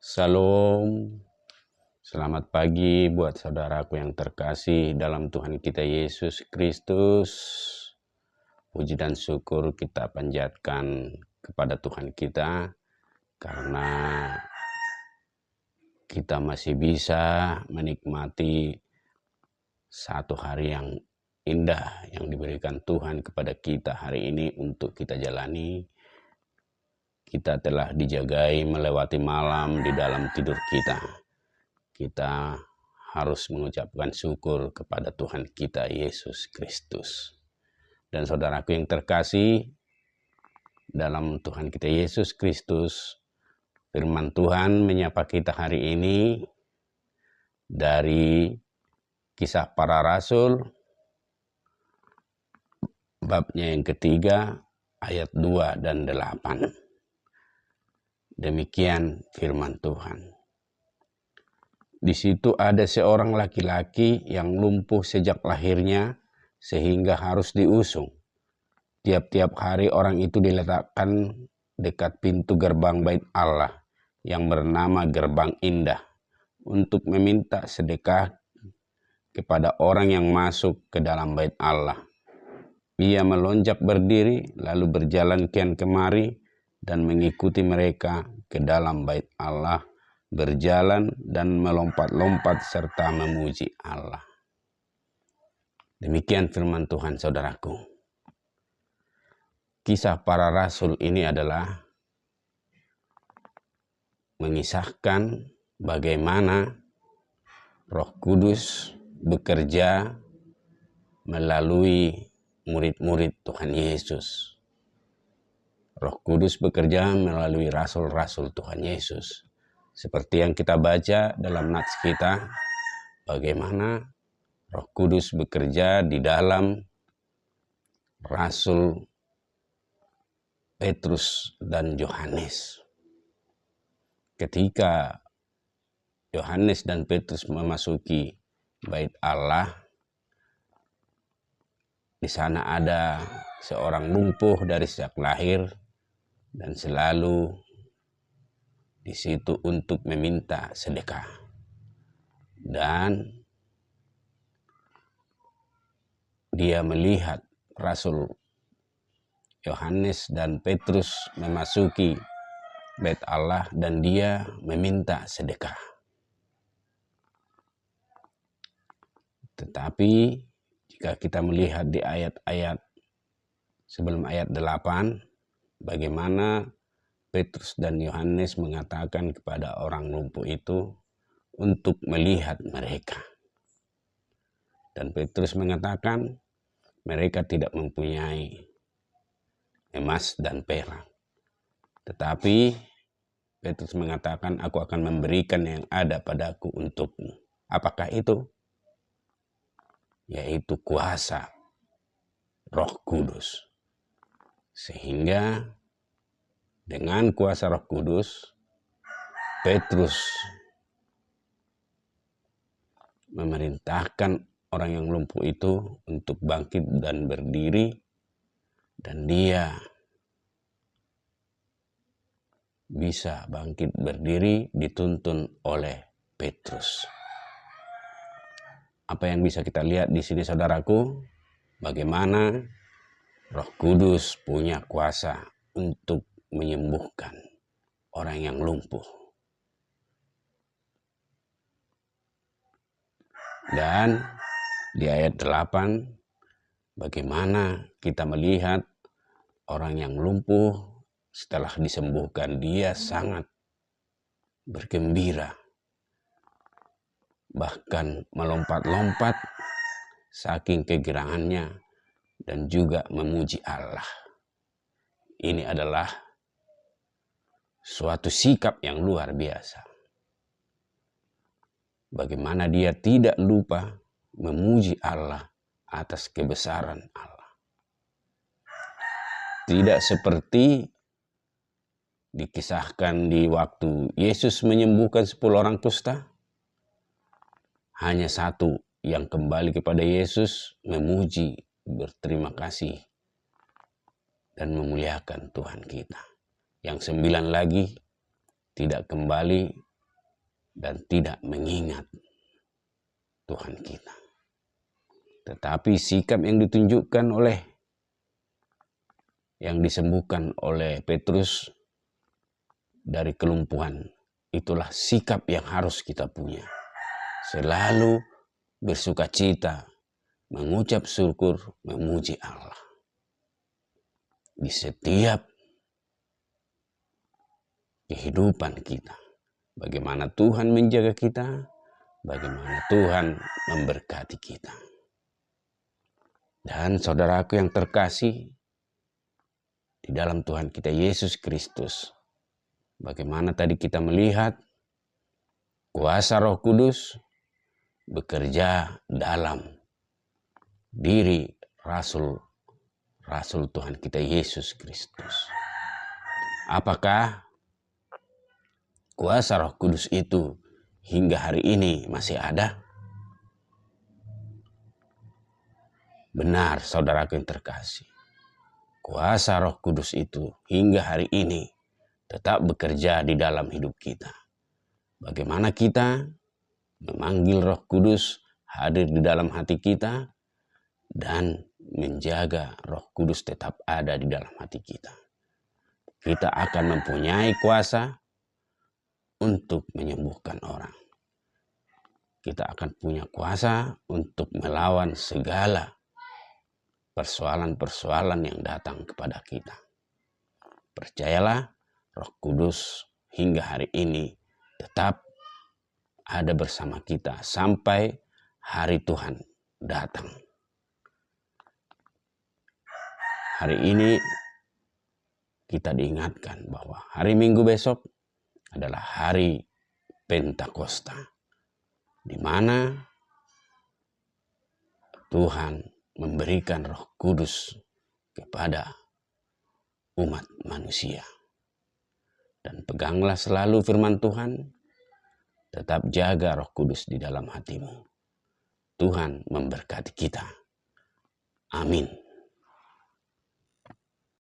Salam, selamat pagi buat saudaraku yang terkasih dalam Tuhan kita Yesus Kristus. Puji dan syukur kita panjatkan kepada Tuhan kita karena kita masih bisa menikmati satu hari yang indah yang diberikan Tuhan kepada kita hari ini untuk kita jalani. Kita telah dijagai melewati malam di dalam tidur kita. Kita harus mengucapkan syukur kepada Tuhan kita Yesus Kristus. Dan saudaraku yang terkasih, dalam Tuhan kita Yesus Kristus, firman Tuhan menyapa kita hari ini dari Kisah Para Rasul, babnya yang ketiga, ayat 2 dan 8. Demikian firman Tuhan. Di situ ada seorang laki-laki yang lumpuh sejak lahirnya sehingga harus diusung. Tiap-tiap hari orang itu diletakkan dekat pintu gerbang bait Allah yang bernama Gerbang Indah untuk meminta sedekah kepada orang yang masuk ke dalam bait Allah. Ia melonjak berdiri lalu berjalan kian kemari dan mengikuti mereka ke dalam bait Allah, berjalan dan melompat-lompat serta memuji Allah. Demikian firman Tuhan, saudaraku. Kisah para rasul ini adalah mengisahkan bagaimana Roh Kudus bekerja melalui murid-murid Tuhan Yesus. Roh Kudus bekerja melalui rasul-rasul Tuhan Yesus. Seperti yang kita baca dalam nats kita, bagaimana Roh Kudus bekerja di dalam Rasul Petrus dan Yohanes. Ketika Yohanes dan Petrus memasuki bait Allah, di sana ada seorang lumpuh dari sejak lahir dan selalu di situ untuk meminta sedekah. Dan dia melihat Rasul Yohanes dan Petrus memasuki bait Allah dan dia meminta sedekah. Tetapi jika kita melihat di ayat-ayat sebelum ayat 8, bagaimana Petrus dan Yohanes mengatakan kepada orang lumpuh itu untuk melihat mereka. Dan Petrus mengatakan mereka tidak mempunyai emas dan perak. Tetapi Petrus mengatakan, aku akan memberikan yang ada padaku untukmu. Apakah itu? Yaitu kuasa Roh Kudus. Sehingga dengan kuasa Roh Kudus, Petrus memerintahkan orang yang lumpuh itu untuk bangkit dan berdiri, dan dia bisa bangkit berdiri dituntun oleh Petrus. Apa yang bisa kita lihat di sini, saudaraku? Bagaimana Roh Kudus punya kuasa untuk menyembuhkan orang yang lumpuh. Dan di ayat 8, bagaimana kita melihat orang yang lumpuh setelah disembuhkan, dia sangat bergembira. Bahkan melompat-lompat saking kegirangannya dan juga memuji Allah. Ini adalah suatu sikap yang luar biasa. Bagaimana dia tidak lupa memuji Allah atas kebesaran Allah. Tidak seperti dikisahkan di waktu Yesus menyembuhkan 10 orang kusta. Hanya satu yang kembali kepada Yesus memuji, berterima kasih, dan memuliakan Tuhan kita. Yang 9 lagi tidak kembali dan tidak mengingat Tuhan kita. Tetapi sikap yang ditunjukkan oleh, yang disembuhkan oleh Petrus dari kelumpuhan, itulah sikap yang harus kita punya. Selalu bersuka cita, mengucap syukur, memuji Allah. Di setiap kehidupan kita. Bagaimana Tuhan menjaga kita, bagaimana Tuhan memberkati kita. Dan saudaraku yang terkasih, di dalam Tuhan kita Yesus Kristus, bagaimana tadi kita melihat kuasa Roh Kudus bekerja dalam diri Rasul Tuhan kita Yesus Kristus. Apakah kuasa Roh Kudus itu hingga hari ini masih ada? Benar, saudaraku yang terkasih. Kuasa Roh Kudus itu hingga hari ini tetap bekerja di dalam hidup kita. Bagaimana kita memanggil Roh Kudus hadir di dalam hati kita dan menjaga Roh Kudus tetap ada di dalam hati kita. Kita akan mempunyai kuasa untuk menyembuhkan orang. Kita akan punya kuasa untuk melawan segala persoalan-persoalan yang datang kepada kita. Percayalah, Roh Kudus hingga hari ini tetap ada bersama kita sampai hari Tuhan datang. Hari ini kita diingatkan bahwa hari Minggu besok adalah hari Pentakosta, di mana Tuhan memberikan Roh Kudus kepada umat manusia. Dan peganglah selalu firman Tuhan, tetap jaga Roh Kudus di dalam hatimu. Tuhan memberkati kita. Amin.